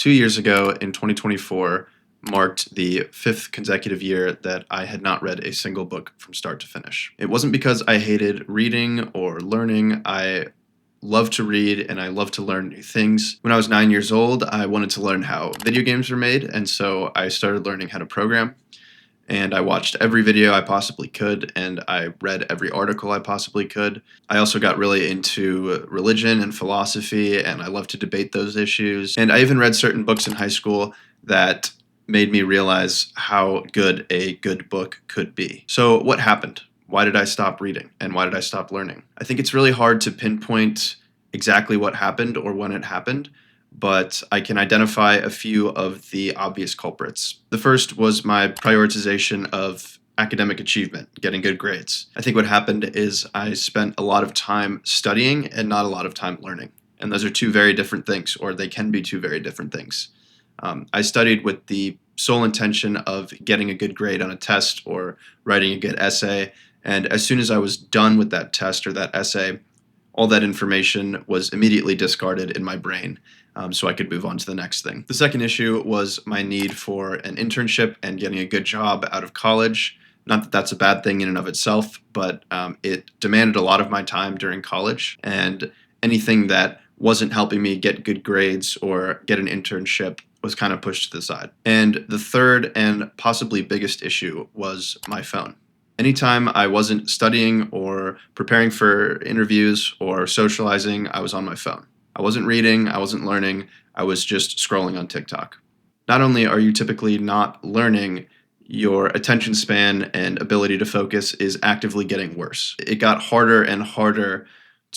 2 years ago in 2024 marked the fifth consecutive year that I had not read a single book from start to finish. It wasn't because I hated reading or learning. I love to read and I love to learn new things. When I was 9 years old, I wanted to learn how video games were made, and so I started learning how to program. And I watched every video I possibly could, and I read every article I possibly could. I also got really into religion and philosophy, and I love to debate those issues. And I even read certain books in high school that made me realize how good a good book could be. So what happened? Why did I stop reading, and why did I stop learning? I think it's really hard to pinpoint exactly what happened or when it happened, but I can identify a few of the obvious culprits. The first was my prioritization of academic achievement, getting good grades. I think what happened is I spent a lot of time studying and not a lot of time learning. And those are two very different things, or they can be two very different things. I studied with the sole intention of getting a good grade on a test or writing a good essay. And as soon as I was done with that test or that essay, all that information was immediately discarded in my brain, so I could move on to the next thing. The second issue was my need for an internship and getting a good job out of college. Not that that's a bad thing in and of itself, but it demanded a lot of my time during college, and anything that wasn't helping me get good grades or get an internship was kind of pushed to the side. And the third and possibly biggest issue was my phone. Anytime I wasn't studying or preparing for interviews or socializing, I was on my phone. I wasn't reading, I wasn't learning, I was just scrolling on TikTok. Not only are you typically not learning, your attention span and ability to focus is actively getting worse. It got harder and harder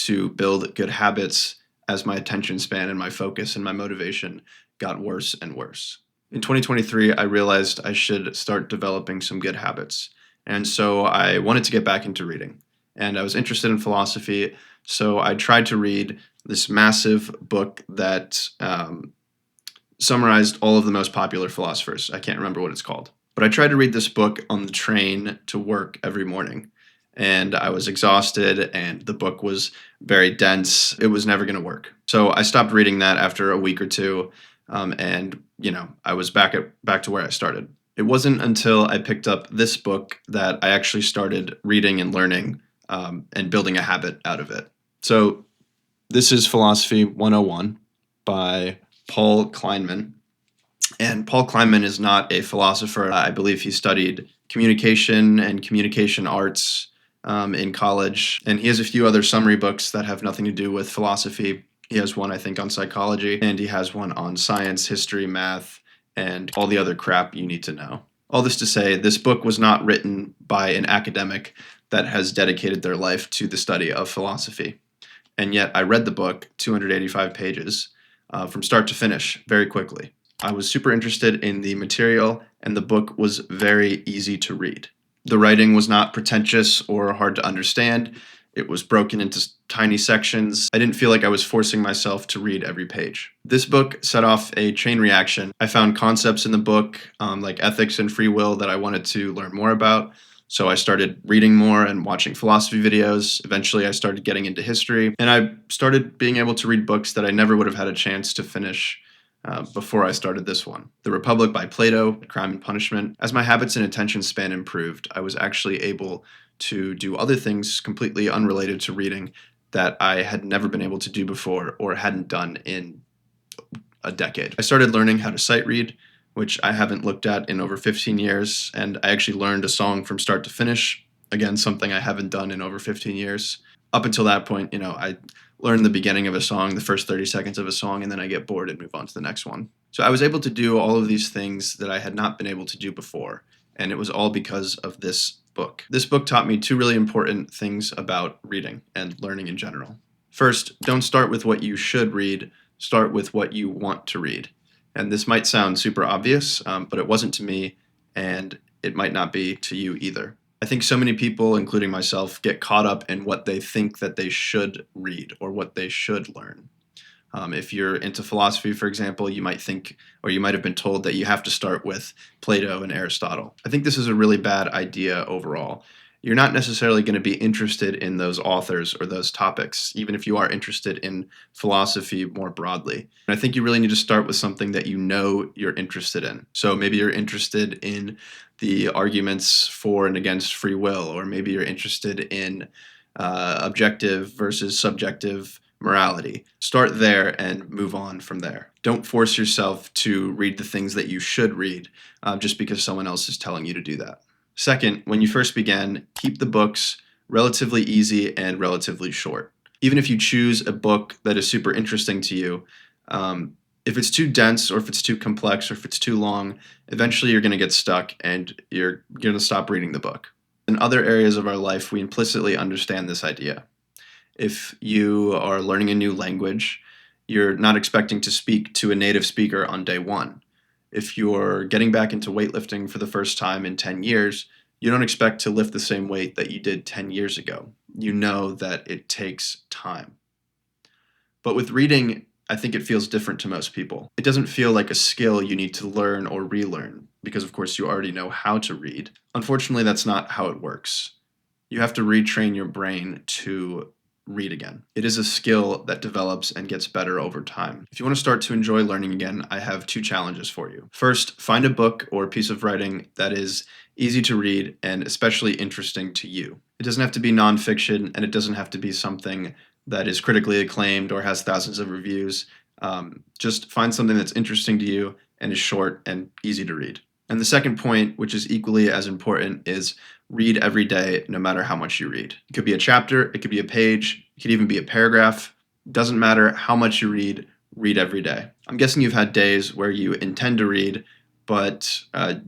to build good habits as my attention span and my focus and my motivation got worse and worse. In 2023, I realized I should start developing some good habits. And so I wanted to get back into reading. And I was interested in philosophy, so I tried to read this massive book that summarized all of the most popular philosophers. I can't remember what it's called. But I tried to read this book on the train to work every morning. And I was exhausted, and the book was very dense. It was never going to work. So I stopped reading that after a week or two, and I was back to where I started. It wasn't until I picked up this book that I actually started reading and learning and building a habit out of it. So this is Philosophy 101 by Paul Kleinman. And Paul Kleinman is not a philosopher. I believe he studied communication and communication arts in college. And he has a few other summary books that have nothing to do with philosophy. He has one, I think, on psychology, and he has one on science, history, math, and all the other crap you need to know. All this to say, this book was not written by an academic that has dedicated their life to the study of philosophy. And yet I read the book, 285 pages, from start to finish very quickly. I was super interested in the material, and the book was very easy to read. The writing was not pretentious or hard to understand. It was broken into tiny sections. I didn't feel like I was forcing myself to read every page. This book set off a chain reaction. I found concepts in the book, like ethics and free will, that I wanted to learn more about. So I started reading more and watching philosophy videos. Eventually, I started getting into history, and I started being able to read books that I never would have had a chance to finish before I started this one. The Republic by Plato, Crime and Punishment. As my habits and attention span improved, I was actually able to do other things completely unrelated to reading that I had never been able to do before or hadn't done in a decade. I started learning how to sight read, which I haven't looked at in over 15 years, and I actually learned a song from start to finish. Again, something I haven't done in over 15 years. Up until that point, I learn the beginning of a song, the first 30 seconds of a song, and then I get bored and move on to the next one. So I was able to do all of these things that I had not been able to do before, and it was all because of this book. This book taught me two really important things about reading and learning in general. First, don't start with what you should read, start with what you want to read. And this might sound super obvious, but it wasn't to me, and it might not be to you either. I think so many people, including myself, get caught up in what they think that they should read or what they should learn. If you're into philosophy, for example, you might think, or you might have been told that you have to start with Plato and Aristotle. I think this is a really bad idea overall. you're not necessarily going to be interested in those authors or those topics, even if you are interested in philosophy more broadly. And I think you really need to start with something that you know you're interested in. So maybe you're interested in the arguments for and against free will, or maybe you're interested in objective versus subjective morality. Start there and move on from there. Don't force yourself to read the things that you should read just because someone else is telling you to do that. Second, when you first begin, keep the books relatively easy and relatively short. Even if you choose a book that is super interesting to you, if it's too dense or if it's too complex or if it's too long, eventually you're going to get stuck and you're going to stop reading the book. In other areas of our life, we implicitly understand this idea. If you are learning a new language, you're not expecting to speak to a native speaker on day one. If you're getting back into weightlifting for the first time in 10 years, you don't expect to lift the same weight that you did 10 years ago. You know that it takes time. But with reading, I think it feels different to most people. It doesn't feel like a skill you need to learn or relearn, because of course you already know how to read. Unfortunately, that's not how it works. You have to retrain your brain to read again. It is a skill that develops and gets better over time. If you want to start to enjoy learning again, I have 2 challenges for you. First, find a book or a piece of writing that is easy to read and especially interesting to you. It doesn't have to be nonfiction, and it doesn't have to be something that is critically acclaimed or has thousands of reviews. Just find something that's interesting to you and is short and easy to read. And the second point, which is equally as important, is read every day, no matter how much you read. It could be a chapter, it could be a page, it could even be a paragraph. Doesn't matter how much you read every day. I'm guessing you've had days where you intend to read, but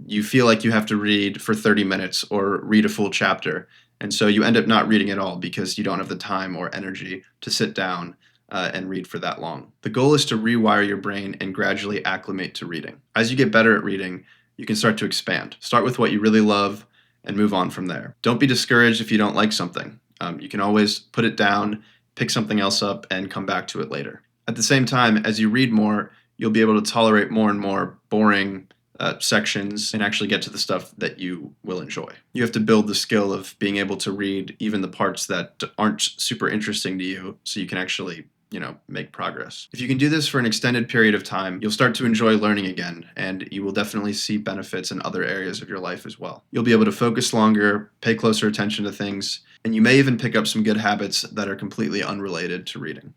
you feel like you have to read for 30 minutes or read a full chapter. And so you end up not reading at all because you don't have the time or energy to sit down and read for that long. The goal is to rewire your brain and gradually acclimate to reading. As you get better at reading, you can start to expand. Start with what you really love and move on from there. Don't be discouraged if you don't like something. You can always put it down, pick something else up, and come back to it later. At the same time, as you read more, you'll be able to tolerate more and more boring sections and actually get to the stuff that you will enjoy. You have to build the skill of being able to read even the parts that aren't super interesting to you so you can actually make progress. If you can do this for an extended period of time, you'll start to enjoy learning again, and you will definitely see benefits in other areas of your life as well. You'll be able to focus longer, pay closer attention to things, and you may even pick up some good habits that are completely unrelated to reading.